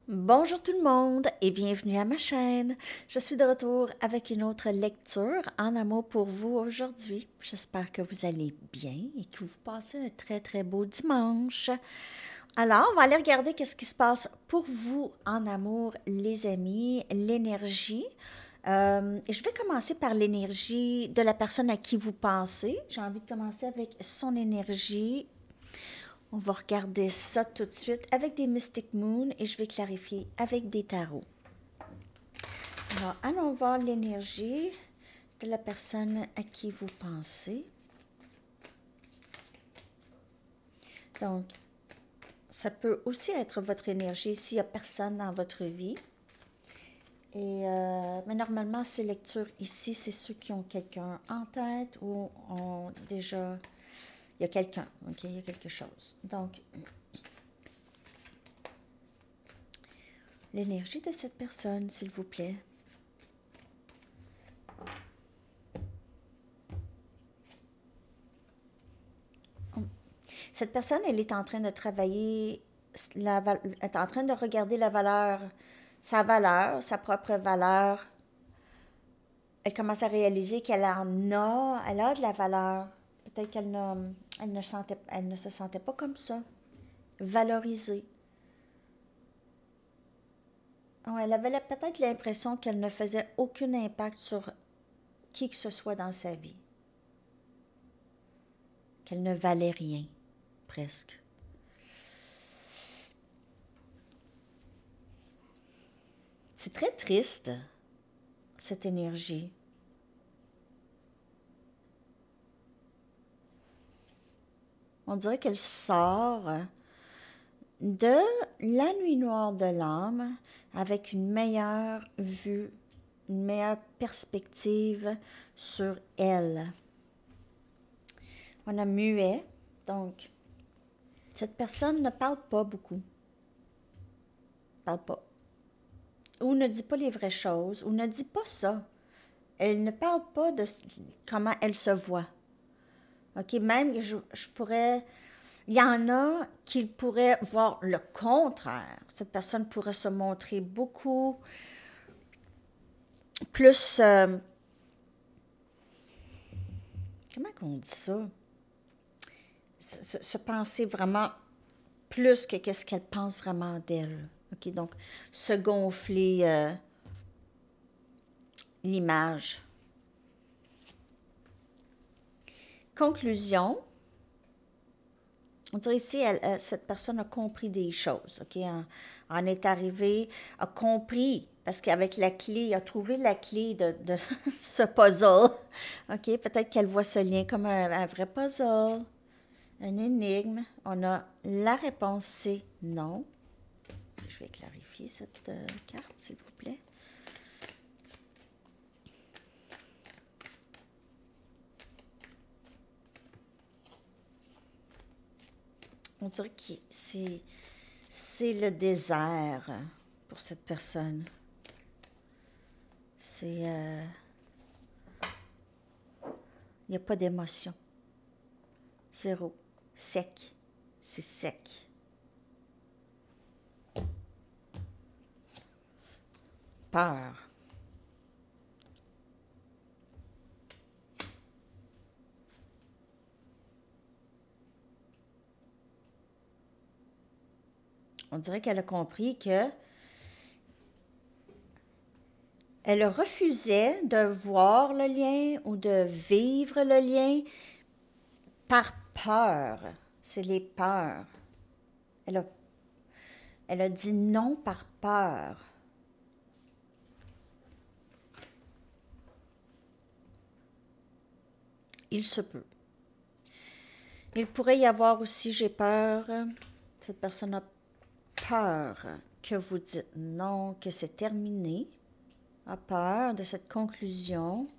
Bonjour tout le monde et bienvenue à ma chaîne. Je suis de retour avec une autre lecture en amour pour vous aujourd'hui. J'espère que vous allez bien et que vous passez un très beau dimanche. Alors, on va aller regarder qu'est-ce qui se passe pour vous en amour, les amis, l'énergie. Je vais commencer par l'énergie de la personne à qui vous pensez. J'ai envie de commencer avec son énergie. On va regarder ça tout de suite avec des Mystic Moon et je vais clarifier avec des tarots. Alors, allons voir l'énergie de la personne à qui vous pensez. Donc, ça peut aussi être votre énergie s'il n'y a personne dans votre vie. Mais normalement, ces lectures ici, c'est ceux qui ont quelqu'un en tête ou ont déjà... Il y a quelqu'un, OK? Il y a quelque chose. Donc, l'énergie de cette personne, s'il vous plaît. Cette personne, elle est en train de travailler, elle est en train de regarder la valeur, sa propre valeur. Elle commence à réaliser qu'elle en a, elle a de la valeur. Peut-être elle ne se sentait pas comme ça, valorisée. Oh, elle avait peut-être l'impression qu'elle ne faisait aucun impact sur qui que ce soit dans sa vie. Qu'elle ne valait rien, presque. C'est très triste, cette énergie. On dirait qu'elle sort de la nuit noire de l'âme avec une meilleure vue, une meilleure perspective sur elle. On a muet, donc cette personne ne parle pas beaucoup, ne parle pas, ou ne dit pas les vraies choses, ou ne dit pas ça. Elle ne parle pas de comment elle se voit. OK, même je pourrais... Il y en a qui pourraient voir le contraire. Cette personne pourrait se montrer beaucoup plus... comment on dit ça? Se penser vraiment plus que qu'est-ce qu'elle pense vraiment d'elle. OK, donc se gonfler l'image. Conclusion. On dirait ici, cette personne a compris des choses, OK? En est arrivée, a compris, parce qu'avec la clé, a trouvé la clé de ce puzzle, OK? Peut-être qu'elle voit ce lien comme un vrai puzzle, une énigme. On a la réponse, c'est non. Je vais clarifier cette carte, s'il vous plaît. On dirait que c'est le désert pour cette personne. C'est... il n'y a pas d'émotion. Zéro. Sec. C'est sec. Peur. On dirait qu'elle a compris que elle refusait de voir le lien ou de vivre le lien par peur. C'est les peurs. Elle a, elle a dit non par peur. Il se peut. Il pourrait y avoir aussi, j'ai peur, cette personne a peur que vous dites non, que c'est terminé, a peur de cette conclusion.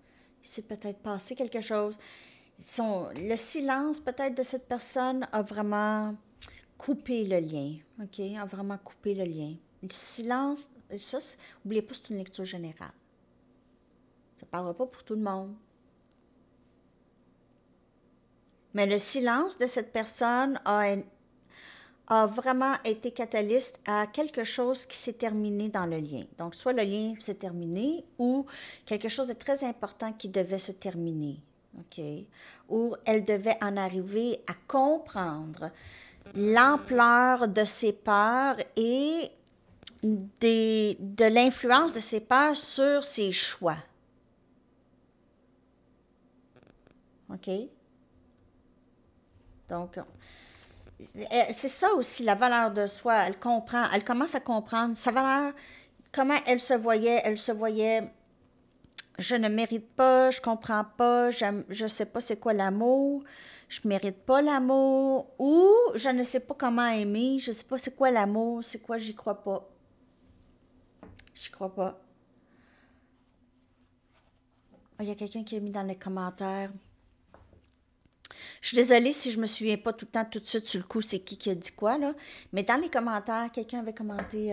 Il s'est peut-être passé quelque chose. Le silence peut-être de cette personne a vraiment coupé le lien, OK? A vraiment coupé le lien. Le silence, ça, n'oubliez pas, c'est une lecture générale. Ça ne parlera pas pour tout le monde. Mais le silence de cette personne a vraiment été catalyste à quelque chose qui s'est terminé dans le lien. Donc, soit le lien s'est terminé ou quelque chose de très important qui devait se terminer. OK? Ou elle devait en arriver à comprendre l'ampleur de ses peurs et de l'influence de ses peurs sur ses choix. OK? Donc, c'est ça aussi, la valeur de soi. Elle comprend, elle commence à comprendre sa valeur, comment elle se voyait. Elle se voyait, je ne mérite pas, je comprends pas, je sais pas c'est quoi l'amour, je mérite pas l'amour, ou je ne sais pas comment aimer, je sais pas c'est quoi l'amour, c'est quoi, j'y crois pas. J'y crois pas. Oh, il y a quelqu'un qui a mis dans les commentaires. Je suis désolée si je me souviens pas tout le temps, tout de suite sur le coup, c'est qui a dit quoi, là. Mais dans les commentaires, quelqu'un avait commenté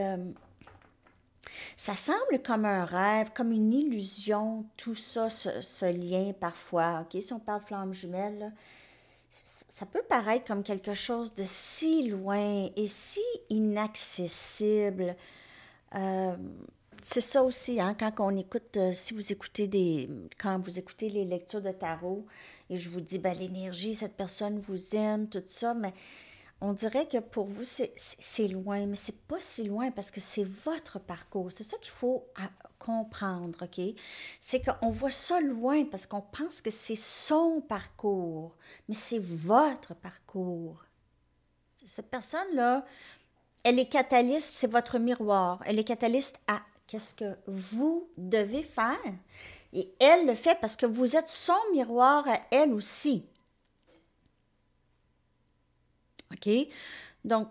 ça semble comme un rêve, comme une illusion, tout ça, ce lien parfois. OK? Si on parle flamme jumelle, là, ça peut paraître comme quelque chose de si loin et si inaccessible. Euh, c'est ça aussi, hein, quand on écoute, si vous écoutez quand vous écoutez les lectures de tarot, et je vous dis, ben, l'énergie, cette personne vous aime, tout ça, mais on dirait que pour vous, c'est loin, mais c'est pas si loin parce que c'est votre parcours. C'est ça qu'il faut comprendre, OK? C'est qu'on voit ça loin parce qu'on pense que c'est son parcours, mais c'est votre parcours. Cette personne-là, elle est catalyste, c'est votre miroir. Elle est catalyste à qu'est-ce que vous devez faire. Et elle le fait parce que vous êtes son miroir à elle aussi. OK? Donc,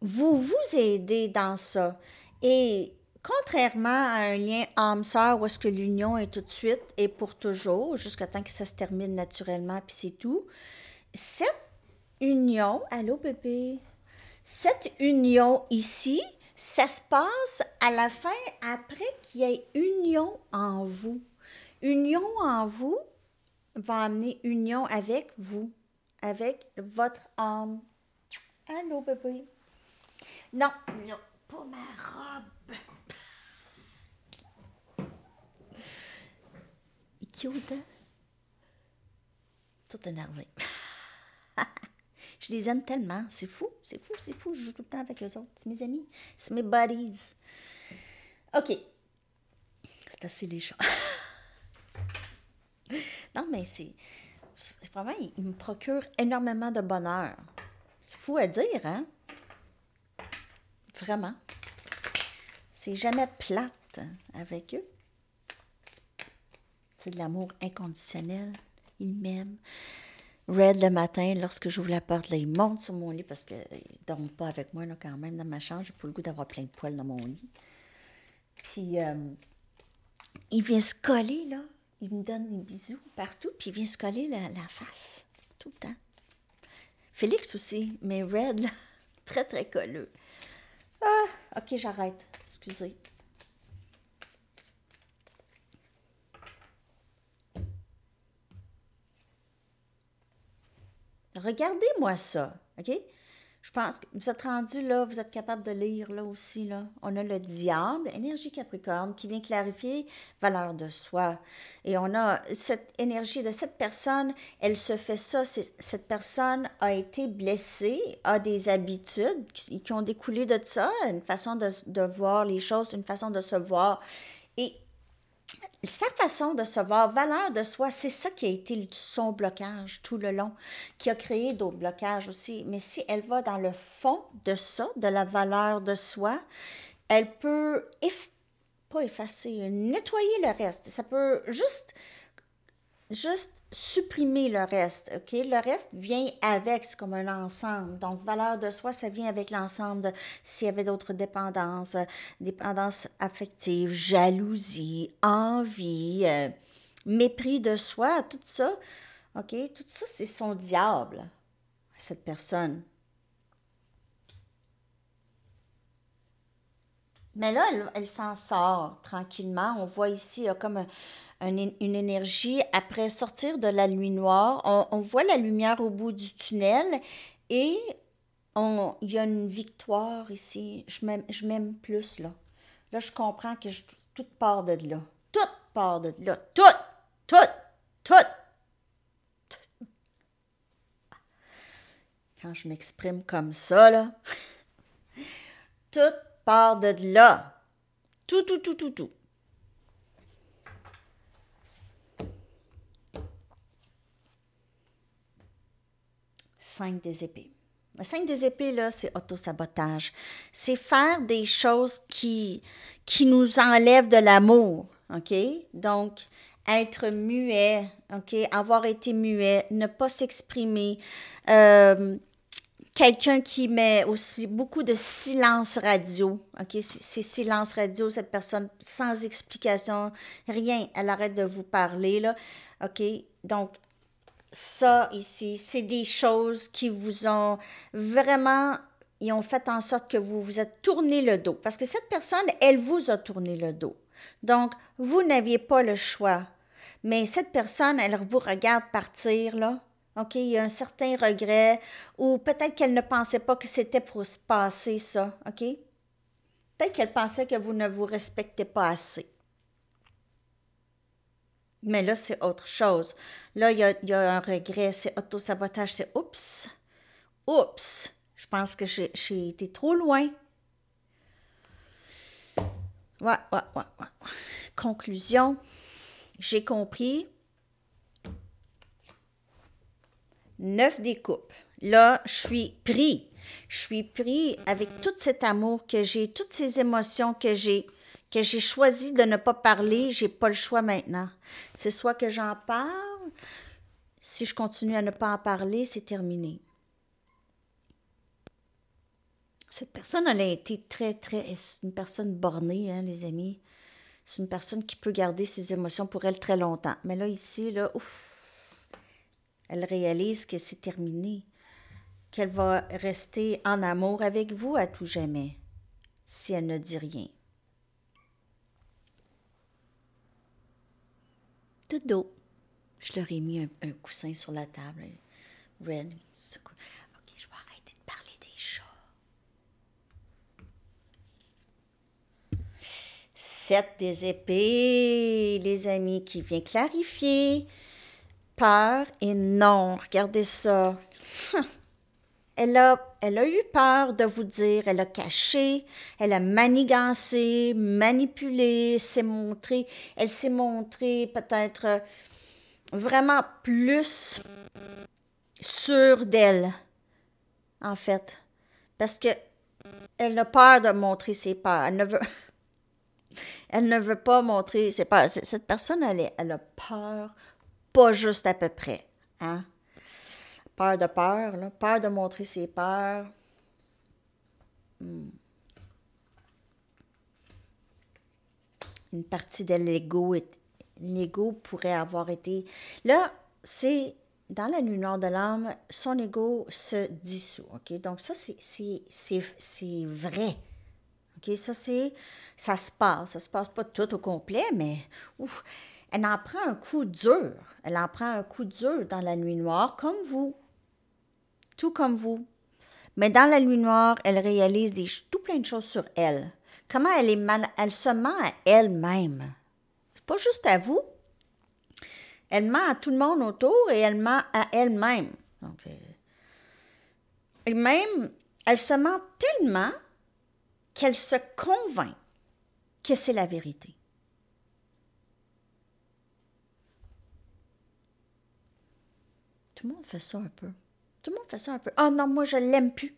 vous vous aidez dans ça. Et contrairement à un lien âme-sœur où est-ce que l'union est tout de suite et pour toujours, jusqu'à temps que ça se termine naturellement, puis c'est tout, cette union, allô bébé, cette union ici, ça se passe à la fin après qu'il y ait union en vous. Union en vous va amener union avec vous, avec votre âme. Allô, bébé? Non, non, pas ma robe. Cute, hein? Tout énervé. Je les aime tellement. C'est fou, c'est fou, c'est fou. Je joue tout le temps avec eux autres. C'est mes amis. C'est mes buddies. OK. C'est assez les chats. Non, mais c'est vraiment, ils me procurent énormément de bonheur. C'est fou à dire, hein? Vraiment. C'est jamais plate avec eux. C'est de l'amour inconditionnel. Ils m'aiment. Red, le matin, lorsque j'ouvre la porte, là, il monte sur mon lit parce qu'il ne dort pas avec moi là, quand même dans ma chambre. J'ai pas le goût d'avoir plein de poils dans mon lit. Puis, il vient se coller, là. Il me donne des bisous partout, puis il vient se coller la face, tout le temps. Félix aussi, mais Red, là, très, très colleux. Ah, OK, j'arrête. Excusez. Regardez-moi ça, OK? Je pense que vous êtes rendu là, vous êtes capable de lire là aussi, là. On a le diable, énergie Capricorne, qui vient clarifier valeur de soi. Et on a cette énergie de cette personne, elle se fait ça, cette personne a été blessée, a des habitudes qui ont découlé de ça, une façon de voir les choses, une façon de se voir. Et sa façon de se voir, valeur de soi, c'est ça qui a été son blocage tout le long, qui a créé d'autres blocages aussi. Mais si elle va dans le fond de ça, de la valeur de soi, elle peut, pas effacer, nettoyer le reste. Ça peut juste supprimer le reste, OK? Le reste vient avec, c'est comme un ensemble. Donc, valeur de soi, ça vient avec l'ensemble s'il y avait d'autres dépendances, dépendance affective, jalousie, envie, mépris de soi, tout ça, OK? Tout ça, c'est son diable, cette personne. Mais là, elle s'en sort tranquillement. On voit ici, il y a comme une énergie. Après sortir de la nuit noire, on voit la lumière au bout du tunnel et il y a une victoire ici. Je m'aime plus, là. Là, je comprends que tout part de là. Tout part de là. Tout! Tout! Tout! Quand je m'exprime comme ça, là, tout part de là. Tout, tout, tout, tout, tout. Cinq des épées. Le 5 des épées, là, c'est autosabotage. C'est faire des choses qui nous enlèvent de l'amour, OK? Donc, être muet, OK? Avoir été muet, ne pas s'exprimer. Quelqu'un qui met aussi beaucoup de silence radio, OK? C'est silence radio, cette personne sans explication, rien, elle arrête de vous parler, là, OK? Donc, ça ici, c'est des choses qui vous ont vraiment, ils ont fait en sorte que vous vous êtes tourné le dos. Parce que cette personne, elle vous a tourné le dos. Donc, vous n'aviez pas le choix. Mais cette personne, elle vous regarde partir, là. OK, il y a un certain regret, ou peut-être qu'elle ne pensait pas que c'était pour se passer, ça. OK? Peut-être qu'elle pensait que vous ne vous respectez pas assez. Mais là, c'est autre chose. Là, il y a un regret, c'est autosabotage, c'est oups, oups, je pense que j'ai été trop loin. Ouais. Conclusion, j'ai compris. 9 des coupes. Là, je suis pris. Je suis pris avec tout cet amour que j'ai, toutes ces émotions que j'ai choisi de ne pas parler, j'ai pas le choix maintenant. C'est soit que j'en parle, si je continue à ne pas en parler, c'est terminé. Cette personne, elle a été c'est une personne bornée, hein, les amis. C'est une personne qui peut garder ses émotions pour elle très longtemps. Mais là, ici, là, ouf, elle réalise que c'est terminé, qu'elle va rester en amour avec vous à tout jamais, si elle ne dit rien. Dodo. Je leur ai mis un coussin sur la table. Red. OK, je vais arrêter de parler des chats. 7 des épées, les amis, qui vient clarifier. Peur et non. Regardez ça. Elle a eu peur de vous dire, elle a caché, elle a manigancé, manipulé, elle s'est montrée peut-être vraiment plus sûre d'elle, en fait. Parce que elle a peur de montrer ses peurs. Elle ne veut pas montrer ses peurs. Cette personne, elle a peur, pas juste à peu près. Hein? Peur de peur, là. Peur de montrer ses peurs. Une partie de l'ego pourrait avoir été... Là, c'est dans la nuit noire de l'âme, son ego se dissout, OK? Donc ça, c'est vrai. OK? Ça se passe pas tout au complet, mais ouf, elle en prend un coup dur. Elle en prend un coup dur dans la nuit noire, comme vous. Tout comme vous. Mais dans la nuit noire, elle réalise tout plein de choses sur elle. Comment elle se ment à elle-même. C'est pas juste à vous. Elle ment à tout le monde autour et elle ment à elle-même. Donc, et même, elle se ment tellement qu'elle se convainc que c'est la vérité. Tout le monde fait ça un peu. Tout le monde fait ça un peu. Ah non, moi, je l'aime plus.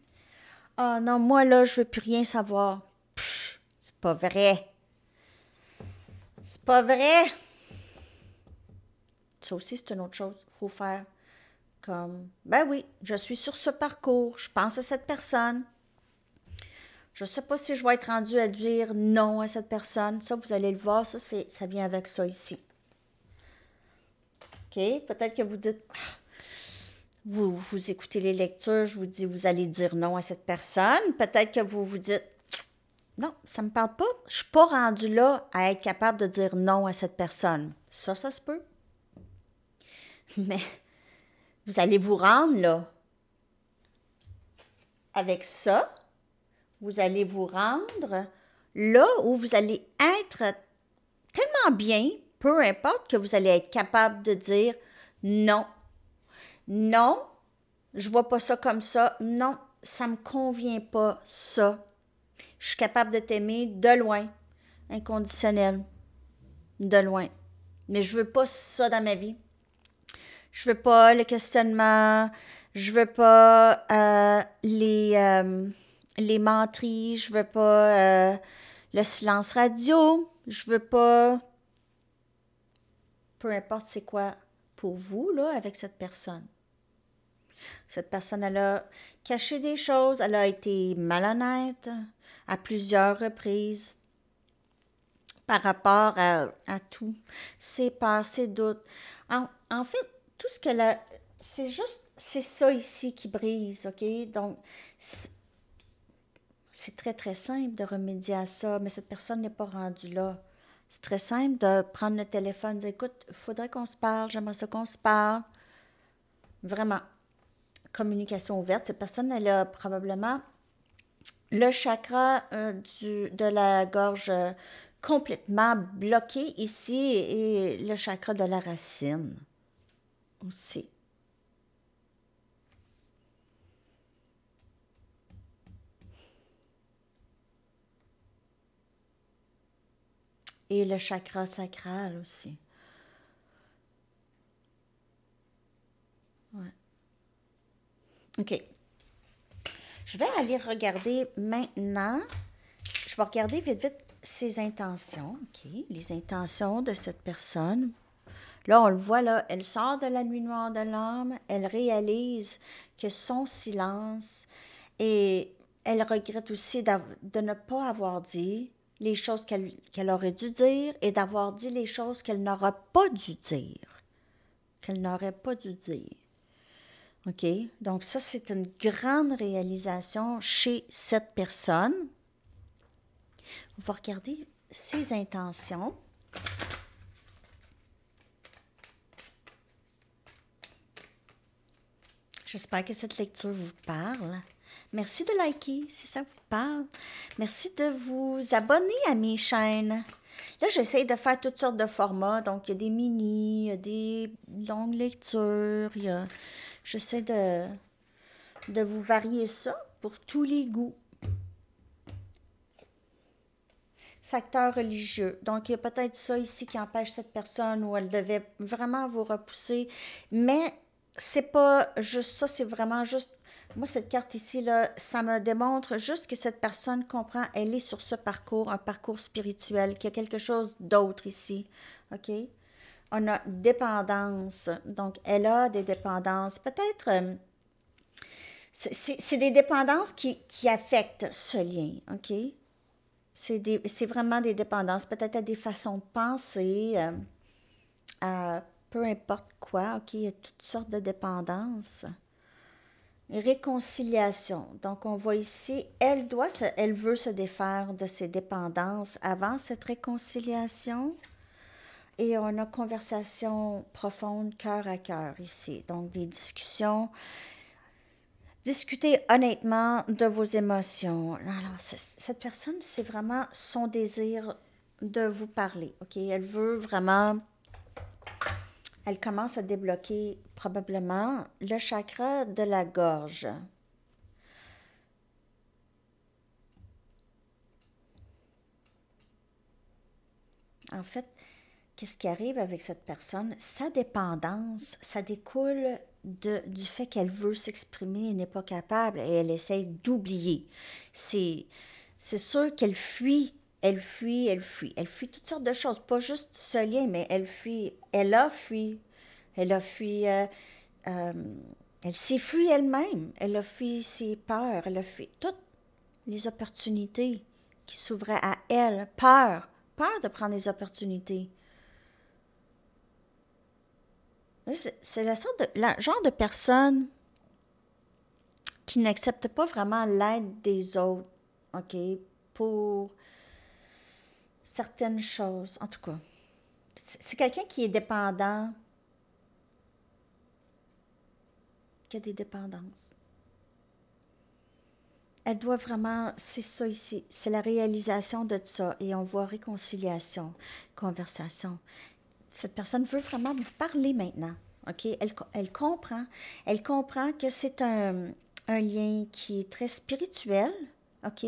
Ah non, moi, là, je veux plus rien savoir. Pff, c'est pas vrai. C'est pas vrai. Ça aussi, c'est une autre chose. Il faut faire comme, ben oui, je suis sur ce parcours. Je pense à cette personne. Je ne sais pas si je vais être rendue à dire non à cette personne. Ça, vous allez le voir. Ça vient avec ça ici. OK? Peut-être que vous dites... Vous écoutez les lectures, je vous dis, vous allez dire non à cette personne. Peut-être que vous vous dites, non, ça ne me parle pas. Je ne suis pas rendue là à être capable de dire non à cette personne. Ça se peut. Mais vous allez vous rendre là. avec ça, vous allez vous rendre là où vous allez être tellement bien, peu importe, que vous allez être capable de dire non, non, je vois pas ça comme ça, non, ça me convient pas, ça. Je suis capable de t'aimer de loin, inconditionnel, de loin. Mais je veux pas ça dans ma vie. Je veux pas le questionnement, je veux pas les menteries, je veux pas le silence radio, je veux pas, peu importe c'est quoi pour vous, là, avec cette personne. Cette personne, elle a caché des choses, elle a été malhonnête à plusieurs reprises par rapport à tout, ses peurs, ses doutes. En fait, tout ce qu'elle a, c'est ça ici qui brise, OK? Donc, c'est très, très simple de remédier à ça, mais cette personne n'est pas rendue là. C'est très simple de prendre le téléphone et dire, écoute, il faudrait qu'on se parle, j'aimerais ça qu'on se parle. Vraiment, communication ouverte. Cette personne, elle a probablement le chakra de la gorge complètement bloqué ici et le chakra de la racine aussi. Et le chakra sacral aussi. Ouais. OK. Je vais aller regarder maintenant. Je vais regarder vite, vite ses intentions. OK. Les intentions de cette personne. Là, on le voit, là, elle sort de la nuit noire de l'âme. Elle réalise que son silence et elle regrette aussi de ne pas avoir dit les choses qu'elle aurait dû dire et d'avoir dit les choses qu'elle n'aura pas dû dire. Qu'elle n'aurait pas dû dire. OK? Donc, ça, c'est une grande réalisation chez cette personne. On va regarder ses intentions. J'espère que cette lecture vous parle. Merci de liker si ça vous parle. Merci de vous abonner à mes chaînes. Là, j'essaie de faire toutes sortes de formats. Donc, il y a des mini, il y a des longues lectures. J'essaie de vous varier ça pour tous les goûts. Facteur religieux. Donc, il y a peut-être ça ici qui empêche cette personne où elle devait vraiment vous repousser. Mais c'est pas juste ça, c'est vraiment juste. Moi, cette carte ici, là, ça me démontre juste que cette personne comprend, elle est sur ce parcours, un parcours spirituel, qu'il y a quelque chose d'autre ici. OK? On a dépendance. Donc, elle a des dépendances. Peut-être. C'est des dépendances qui affectent ce lien. OK? C'est vraiment des dépendances, peut-être à des façons de penser, à peu importe quoi. OK, il y a toutes sortes de dépendances. Réconciliation. Donc, on voit ici, elle veut se défaire de ses dépendances avant cette réconciliation. Et on a conversation profonde, cœur à cœur ici. Donc, des discussions. Discutez honnêtement de vos émotions. Alors, cette personne, c'est vraiment son désir de vous parler. OK? Elle veut vraiment. Elle commence à débloquer probablement le chakra de la gorge. En fait, qu'est-ce qui arrive avec cette personne? Sa dépendance, ça découle du fait qu'elle veut s'exprimer et n'est pas capable et elle essaie d'oublier. C'est sûr qu'elle fuit, elle fuit, elle fuit. Elle fuit toutes sortes de choses, pas juste ce lien, mais elle fuit. Elle a fui. Elle a fui. Euh, elle s'est fui elle-même. Elle a fui ses peurs. Elle a fui toutes les opportunités qui s'ouvraient à elle. Peur. Peur de prendre les opportunités. C'est la genre de personne qui n'accepte pas vraiment l'aide des autres, OK, pour certaines choses. En tout cas, c'est quelqu'un qui est dépendant, qui a des dépendances. Elle doit vraiment, c'est ça ici, c'est la réalisation de ça. Et on voit réconciliation, conversation. Cette personne veut vraiment vous parler maintenant. OK? Elle comprend que c'est un lien qui est très spirituel. OK?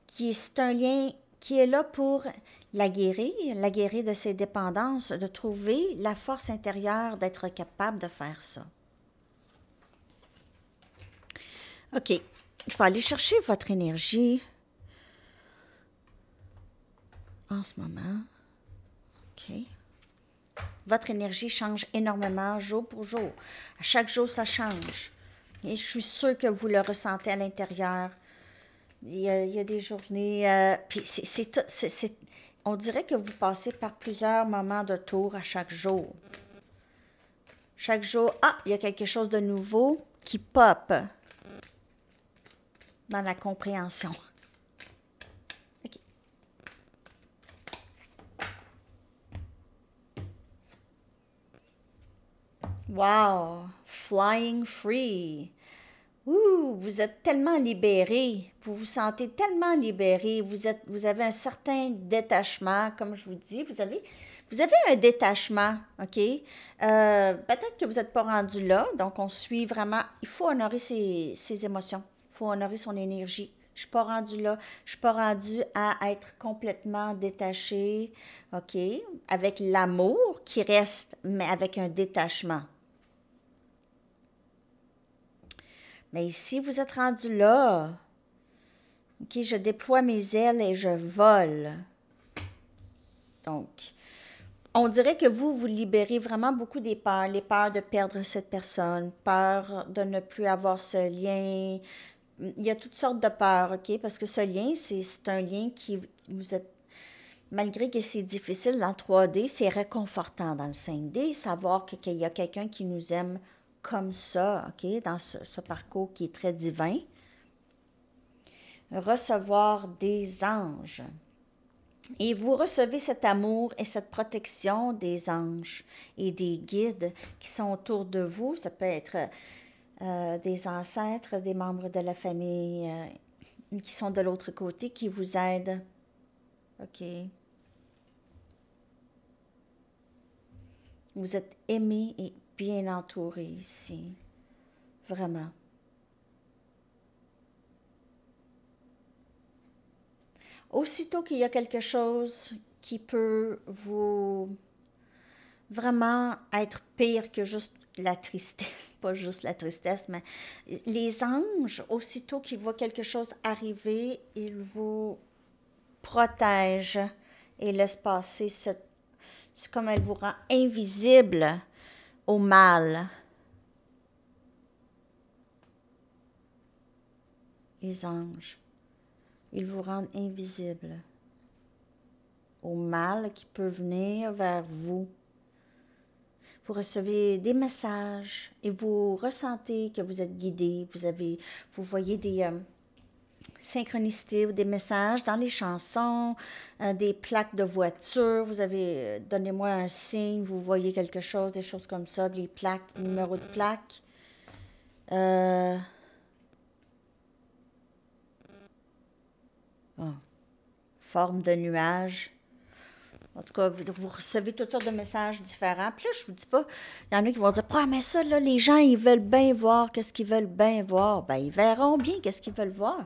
C'est un lien qui est là pour la guérir de ses dépendances, de trouver la force intérieure d'être capable de faire ça. OK. Je vais aller chercher votre énergie en ce moment. OK. Votre énergie change énormément jour pour jour. À chaque jour, ça change. Et je suis sûre que vous le ressentez à l'intérieur. Il y a des journées... puis on dirait que vous passez par plusieurs moments de tour à chaque jour. Chaque jour, il y a quelque chose de nouveau qui pop dans la compréhension. OK. Wow! Flying free. Ouh, vous êtes tellement libéré, vous vous sentez tellement libéré, vous avez un certain détachement, comme je vous dis, vous avez un détachement, OK? Peut-être que vous n'êtes pas rendu là, donc on suit vraiment, il faut honorer ses émotions, il faut honorer son énergie. Je suis pas rendue là, je suis pas rendue à être complètement détachée, OK? Avec l'amour qui reste, mais avec un détachement. Mais ici, vous êtes rendu là. OK, je déploie mes ailes et je vole. Donc, on dirait que vous libérez vraiment beaucoup des peurs. Les peurs de perdre cette personne, peur de ne plus avoir ce lien. Il y a toutes sortes de peurs, OK? Parce que ce lien, c'est un lien qui vous êtes... Malgré que c'est difficile dans le 3D, c'est réconfortant dans le 5D, savoir qu'il y a quelqu'un qui nous aime comme ça, OK, dans ce parcours qui est très divin. Recevoir des anges. Et vous recevez cet amour et cette protection des anges et des guides qui sont autour de vous. Ça peut être des ancêtres, des membres de la famille qui sont de l'autre côté, qui vous aident. OK. Vous êtes aimé et bien entouré ici. Vraiment. Aussitôt qu'il y a quelque chose qui peut vous vraiment être pire que juste la tristesse, pas juste la tristesse, mais les anges, aussitôt qu'ils voient quelque chose arriver, ils vous protègent et laissent passer c'est comme elle vous rend invisible au mal. Les anges, ils vous rendent invisible au mal qui peut venir vers vous. Vous recevez des messages et vous ressentez que vous êtes guidé. Vous voyez des synchronicités ou des messages dans les chansons, des plaques de voiture. Vous avez donnez-moi un signe, vous voyez quelque chose, des choses comme ça, les plaques, les numéros de plaques. Forme de nuage. En tout cas, vous recevez toutes sortes de messages différents. Puis là, je vous dis pas, il y en a qui vont dire, mais ça, là, les gens, ils veulent bien voir qu'est-ce qu'ils veulent bien voir. Ben, ils verront bien qu'est-ce qu'ils veulent voir.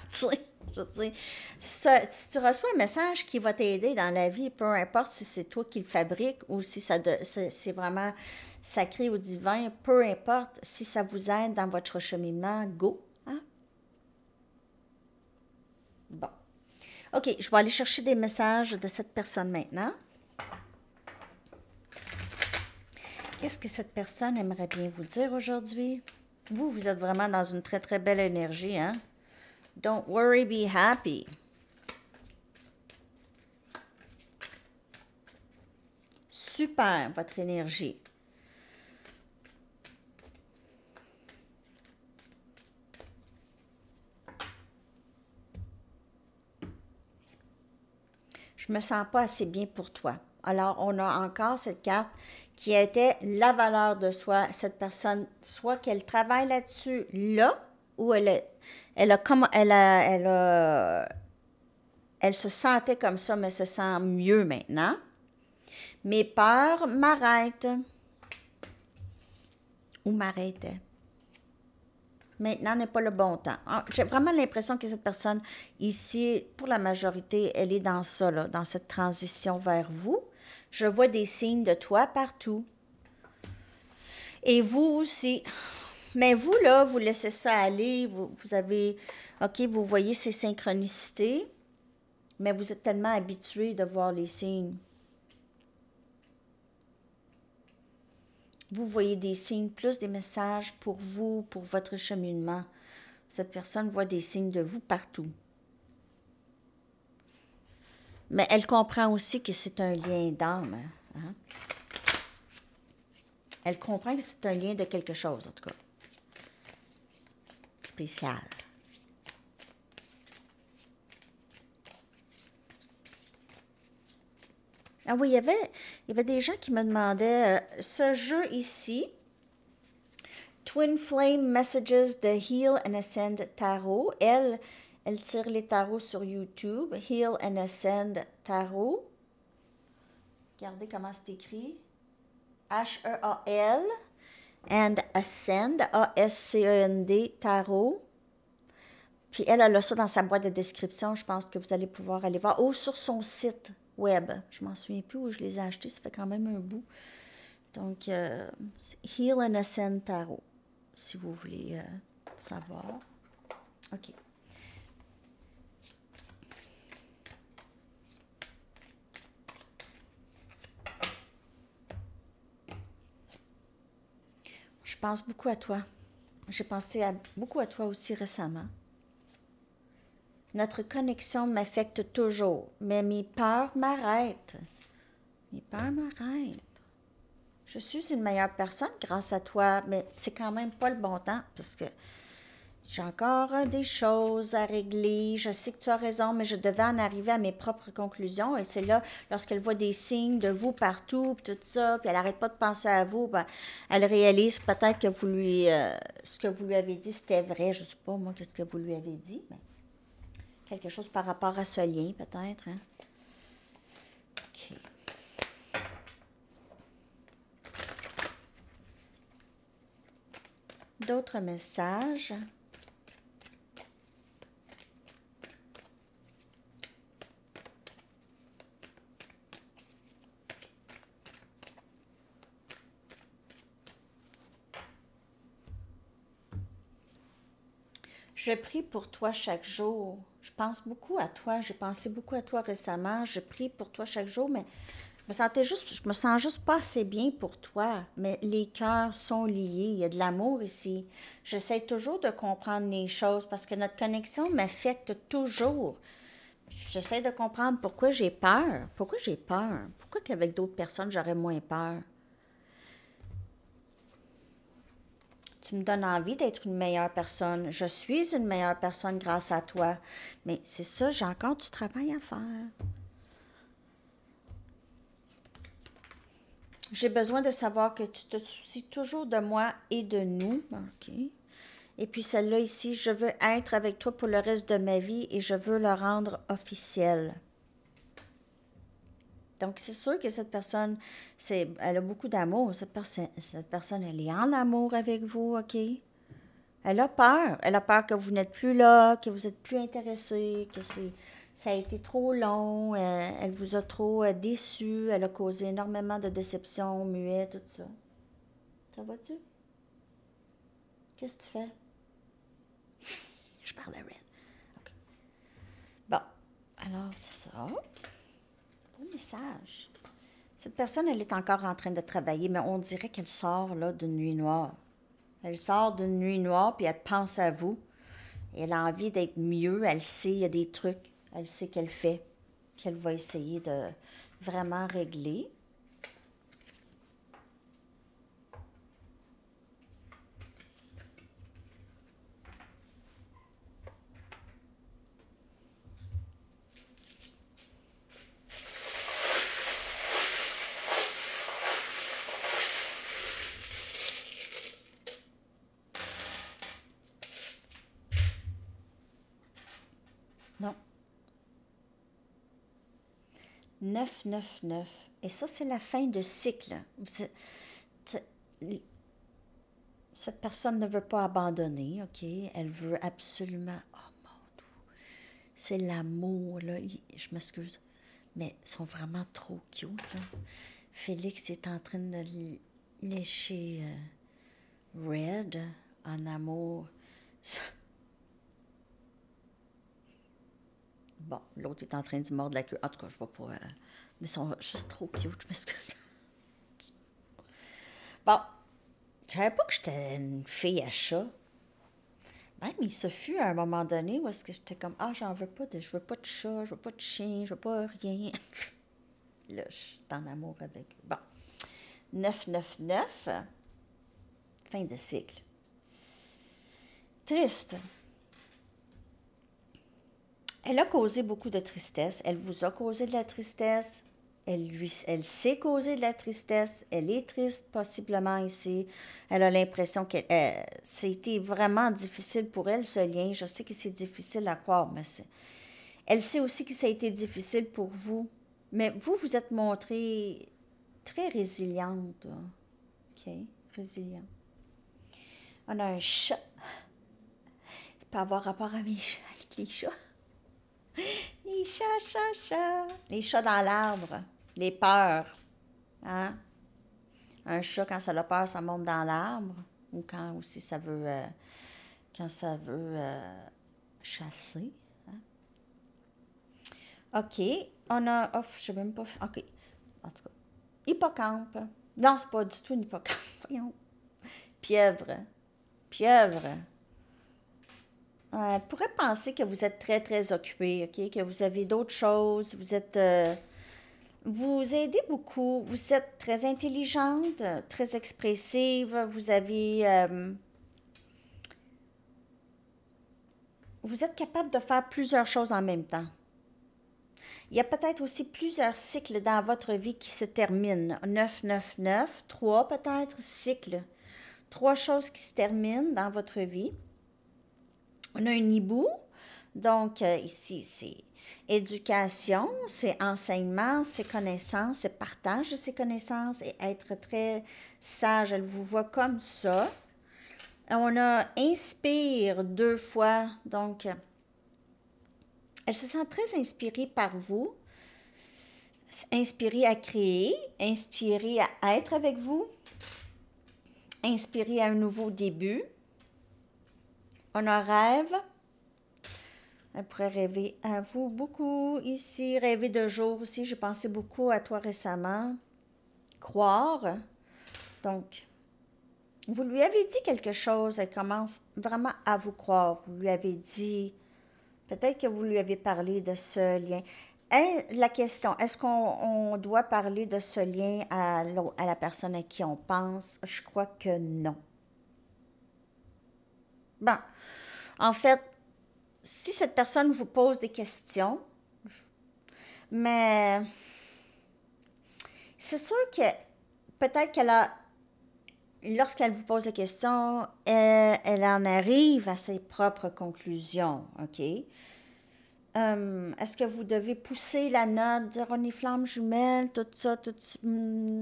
Tu sais, je veux dire, si tu reçois un message qui va t'aider dans la vie, peu importe si c'est toi qui le fabrique ou si c'est vraiment sacré ou divin, peu importe, si ça vous aide dans votre cheminement, go. Hein? Bon. OK, je vais aller chercher des messages de cette personne maintenant. Qu'est-ce que cette personne aimerait bien vous dire aujourd'hui? Vous êtes vraiment dans une très, très belle énergie, hein? Don't worry, be happy. Super, votre énergie. Je me sens pas assez bien pour toi. Alors, on a encore cette carte qui était la valeur de soi. Cette personne, soit qu'elle travaille là-dessus là, ou elle se sentait comme ça, mais se sent mieux maintenant. Mes peurs m'arrêtent ou m'arrêtaient. Maintenant n'est pas le bon temps. J'ai vraiment l'impression que cette personne ici, pour la majorité, elle est dans ça, là, dans cette transition vers vous. Je vois des signes de toi partout. Et vous aussi. Mais vous, là, vous laissez ça aller. Vous avez, OK, vous voyez ces synchronicités, mais vous êtes tellement habitué de voir les signes. Vous voyez des signes, plus des messages pour vous, pour votre cheminement. Cette personne voit des signes de vous partout. Mais elle comprend aussi que c'est un lien d'âme. Hein? Elle comprend que c'est un lien de quelque chose, en tout cas. Spécial. Ah oui, il y avait des gens qui me demandaient ce jeu ici, Twin Flame Messages de Heal and Ascend Tarot. Elle tire les tarots sur YouTube. Heal and Ascend Tarot. Regardez comment c'est écrit. H-E-A-L and Ascend, A-S-C-E-N-D, Tarot. Puis elle a ça dans sa boîte de description. Je pense que vous allez pouvoir aller voir. Ou sur son site web. Je m'en souviens plus où je les ai achetés. Ça fait quand même un bout. Donc, c'est Heal and Ascend Tarot, si vous voulez savoir. OK. Je pense beaucoup à toi. J'ai pensé beaucoup à toi aussi récemment. Notre connexion m'affecte toujours, mais mes peurs m'arrêtent. Mes peurs m'arrêtent. Je suis une meilleure personne grâce à toi, mais c'est quand même pas le bon temps parce que j'ai encore des choses à régler. Je sais que tu as raison, mais je devais en arriver à mes propres conclusions. Et c'est là, lorsqu'elle voit des signes de vous partout, puis tout ça, puis elle n'arrête pas de penser à vous, ben, elle réalise peut-être que ce que vous lui avez dit, c'était vrai. Je ne sais pas, moi, qu'est-ce que vous lui avez dit, mais quelque chose par rapport à ce lien, peut-être. Hein? OK. D'autres messages. Je prie pour toi chaque jour. Je pense beaucoup à toi. J'ai pensé beaucoup à toi récemment. Je prie pour toi chaque jour, mais je me sens juste pas assez bien pour toi. Mais les cœurs sont liés. Il y a de l'amour ici. J'essaie toujours de comprendre les choses parce que notre connexion m'affecte toujours. J'essaie de comprendre pourquoi j'ai peur. Pourquoi j'ai peur? Pourquoi qu'avec d'autres personnes, j'aurais moins peur? Tu me donnes envie d'être une meilleure personne. Je suis une meilleure personne grâce à toi. Mais c'est ça, j'ai encore du travail à faire. J'ai besoin de savoir que tu te soucies toujours de moi et de nous. OK. Et puis celle-là ici, je veux être avec toi pour le reste de ma vie et je veux le rendre officiel. Donc, c'est sûr que cette personne, elle a beaucoup d'amour. Cette personne, elle est en amour avec vous, OK? Elle a peur. Elle a peur que vous n'êtes plus là, que vous n'êtes plus intéressé, que ça a été trop long, elle vous a trop déçu, elle a causé énormément de déceptions, muets, tout ça. Ça va-tu? Qu'est-ce que tu fais? Je parle à Red. OK. Bon, alors c'est ça. Bon message. Cette personne, elle est encore en train de travailler, mais on dirait qu'elle sort là d'une nuit noire. Elle sort d'une nuit noire, puis elle pense à vous. Et elle a envie d'être mieux. Elle sait, il y a des trucs. Elle sait qu'elle fait, qu'elle va essayer de vraiment régler. 9, 9, 9. Et ça, c'est la fin de cycle. Cette personne ne veut pas abandonner, OK? Elle veut absolument... Oh mon Dieu! C'est l'amour, là. Je m'excuse. Mais ils sont vraiment trop cute, là. Félix est en train de lécher Red en amour. Bon, l'autre est en train de mordre la queue. En tout cas, je vois pas... ils sont juste trop cute, je m'excuse. Bon, je savais pas que j'étais une fille à chat. Même, il se fut à un moment donné où est-ce que j'étais comme, ah, je veux pas de chat, je veux pas de chien, je veux pas rien. Là, je suis en amour avec eux. Bon, 999, fin de cycle. Triste. Elle a causé beaucoup de tristesse. Elle vous a causé de la tristesse. Elle sait causer de la tristesse. Elle est triste, possiblement, ici. Elle a l'impression que c'était vraiment difficile pour elle, ce lien. Je sais que c'est difficile à croire, mais elle sait aussi que ça a été difficile pour vous. Mais vous, vous êtes montrée très résiliente. OK? Résiliente. On a un chat. Ça peut avoir rapport à mes chats, avec les chats. Les chats. Les chats dans l'arbre. Les peurs. Hein? Un chat, quand ça a peur, ça monte dans l'arbre. Ou quand aussi ça veut... chasser. Hein? OK. On a... Oh, je sais même pas... OK. En tout cas. Hippocampe. Non, c'est pas du tout une hippocampe. Voyons. Pieuvre. Elle pourrait penser que vous êtes très, très occupé, OK? Que vous avez d'autres choses. Vous aidez beaucoup. Vous êtes très intelligente, très expressive. Vous êtes capable de faire plusieurs choses en même temps. Il y a peut-être aussi plusieurs cycles dans votre vie qui se terminent. 9, 9, 9, 3 peut-être cycles. 3 choses qui se terminent dans votre vie. On a un hibou. Donc, ici, c'est éducation, c'est enseignement, c'est connaissance, c'est partage de ses connaissances et être très sage. Elle vous voit comme ça. On a inspire 2 fois. Donc, elle se sent très inspirée par vous. Inspirée à créer, inspirée à être avec vous, inspirée à un nouveau début. On a rêve. Elle pourrait rêver à vous beaucoup ici, rêver de jour aussi. J'ai pensé beaucoup à toi récemment. Croire. Donc, vous lui avez dit quelque chose. Elle commence vraiment à vous croire. Vous lui avez dit, peut-être que vous lui avez parlé de ce lien. Et la question, est-ce qu'on doit parler de ce lien à la personne à qui on pense? Je crois que non. Bon, en fait, si cette personne vous pose des questions, mais c'est sûr que peut-être lorsqu'elle vous pose des questions, elle en arrive à ses propres conclusions, OK? Est-ce que vous devez pousser la note, dire on est flamme jumelle, tout ça,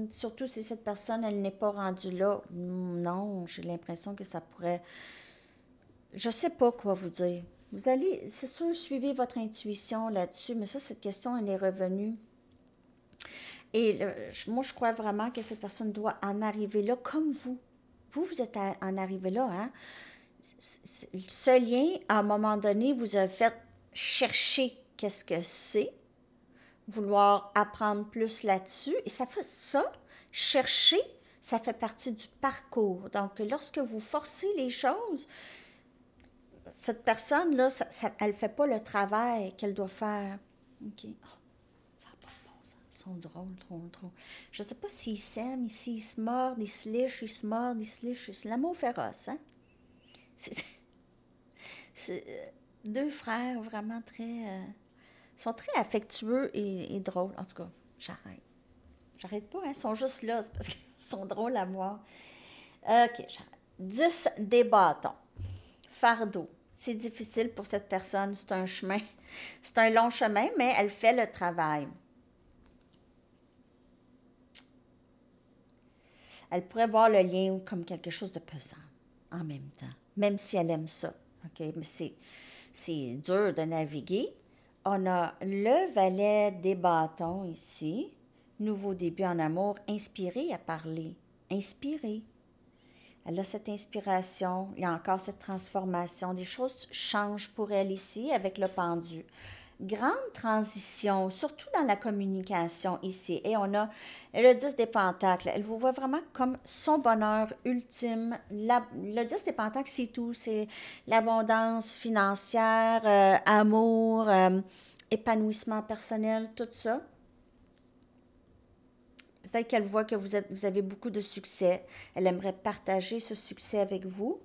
surtout si cette personne, elle n'est pas rendue là? Non, j'ai l'impression que ça pourrait... Je sais pas quoi vous dire. Vous allez, c'est sûr, suivez votre intuition là-dessus, mais ça, cette question, elle est revenue. Et moi, je crois vraiment que cette personne doit en arriver là, comme vous. Vous êtes en arrivé là, hein? Ce lien, à un moment donné, vous a fait chercher qu'est-ce que c'est, vouloir apprendre plus là-dessus. Et ça fait ça, chercher, ça fait partie du parcours. Donc, lorsque vous forcez les choses, cette personne-là, elle ne fait pas le travail qu'elle doit faire. OK. Oh, ça n'a pas de bon sens. Ils sont drôles, trop. Je ne sais pas s'ils s'aiment, ici, ils se mordent, ils se lichent, ils se mordent, ils se lichent. C'est l'amour féroce, hein? C'est 2 frères vraiment très... sont très affectueux et drôles. En tout cas, j'arrête. J'arrête pas, hein? Ils sont juste là, c'est parce qu'ils sont drôles à voir. OK, j'arrête. 10 des bâtons. Fardeau. C'est difficile pour cette personne, c'est un chemin. C'est un long chemin, mais elle fait le travail. Elle pourrait voir le lien comme quelque chose de pesant en même temps, même si elle aime ça. OK? Mais c'est dur de naviguer. On a le valet des bâtons ici. Nouveau début en amour. Inspirée à parler. Inspirée. Elle a cette inspiration. Il y a encore cette transformation. Des choses changent pour elle ici avec le pendu. Grande transition, surtout dans la communication ici. Et on a le 10 des pentacles. Elle vous voit vraiment comme son bonheur ultime. Le 10 des pentacles, c'est tout. C'est l'abondance financière, amour, épanouissement personnel, tout ça. Peut-être qu'elle voit que vous avez beaucoup de succès. Elle aimerait partager ce succès avec vous.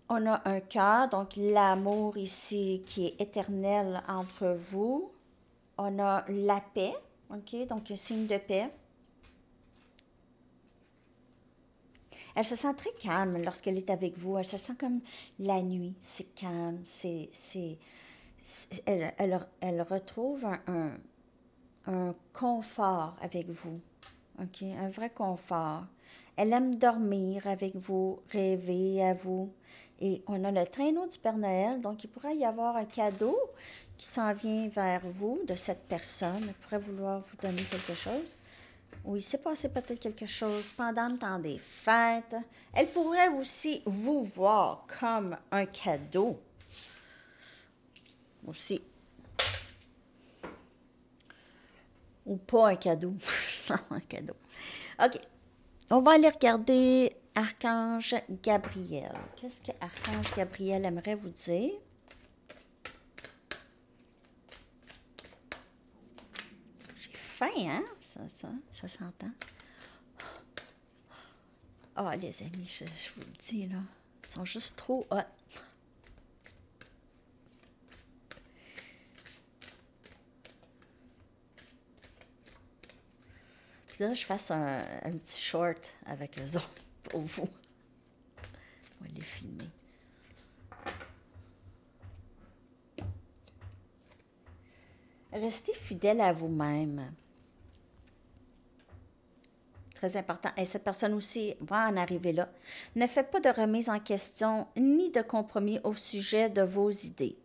On a un cœur, donc l'amour ici qui est éternel entre vous. On a la paix, ok, donc un signe de paix. Elle se sent très calme lorsqu'elle est avec vous. Elle se sent comme la nuit. C'est calme, elle retrouve un confort avec vous, ok, un vrai confort. Elle aime dormir avec vous, rêver à vous. Et on a le traîneau du Père Noël, donc il pourrait y avoir un cadeau qui s'en vient vers vous de cette personne. Elle pourrait vouloir vous donner quelque chose. Ou il s'est passé peut-être quelque chose pendant le temps des fêtes. Elle pourrait aussi vous voir comme un cadeau. Aussi. Ou pas un cadeau. Un cadeau. OK. On va aller regarder Archange Gabriel. Qu'est-ce que Archange Gabriel aimerait vous dire? J'ai faim, hein? Ça s'entend. Ah, oh, les amis, je vous le dis, là, ils sont juste trop hot. Puis là, je fasse un petit short avec eux autres pour vous. On va les filmer. Restez fidèle à vous-même. Très important. Et cette personne aussi va en arriver là. Ne faites pas de remise en question ni de compromis au sujet de vos idées.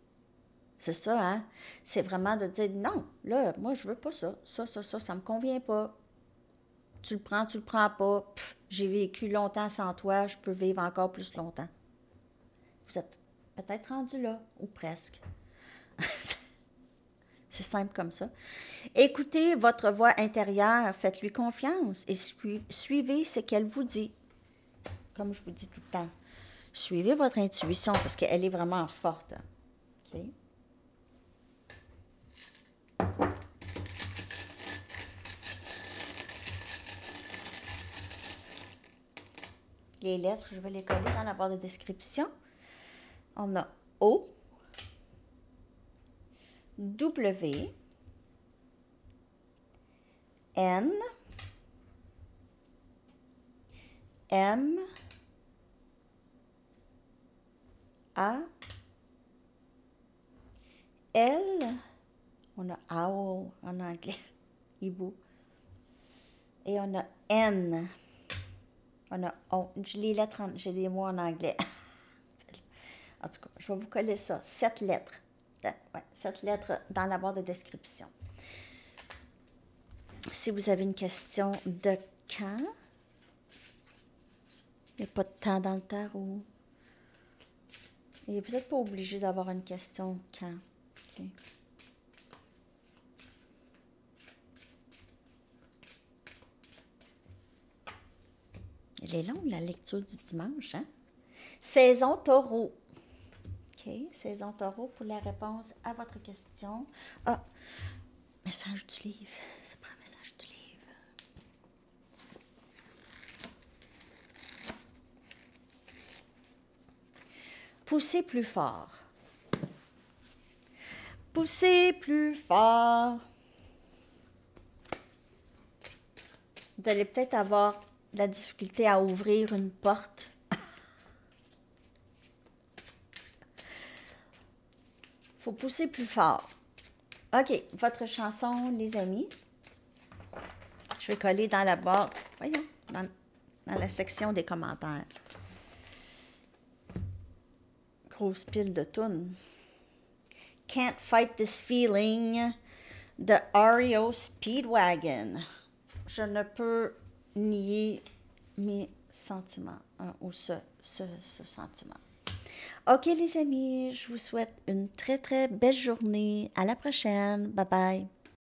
C'est ça, hein? C'est vraiment de dire non, là, moi, je veux pas ça. Ça me convient pas. Tu le prends pas. J'ai vécu longtemps sans toi, je peux vivre encore plus longtemps. Vous êtes peut-être rendu là, ou presque. C'est simple comme ça. Écoutez votre voix intérieure, faites-lui confiance et suivez ce qu'elle vous dit. Comme je vous dis tout le temps, suivez votre intuition parce qu'elle est vraiment forte. OK? Les lettres, je vais les coller dans la barre de description. On a O, W, N, M, A, L, on a owl en anglais, hibou, et on a N. On a j'ai les mots en anglais. En tout cas, je vais vous coller ça. 7 lettres. Ouais, 7 lettres dans la barre de description. Si vous avez une question de quand, il n'y a pas de temps dans le tarot. Et vous n'êtes pas obligé d'avoir une question quand. Okay. Elle est longue, la lecture du dimanche, hein? Saison taureau. OK, saison taureau pour la réponse à votre question. Ah, message du livre. Ça prend un message du livre. Poussez plus fort. Poussez plus fort. Vous allez peut-être avoir de la difficulté à ouvrir une porte. Il faut pousser plus fort. OK, votre chanson, les amis. Je vais coller dans la barre. Voyons, dans la section des commentaires. Grosse pile de tunes. Can't Fight This Feeling de REO Speedwagon. Je ne peux nier mes sentiments ou ce sentiment. OK, les amis, je vous souhaite une très, très belle journée. À la prochaine. Bye bye.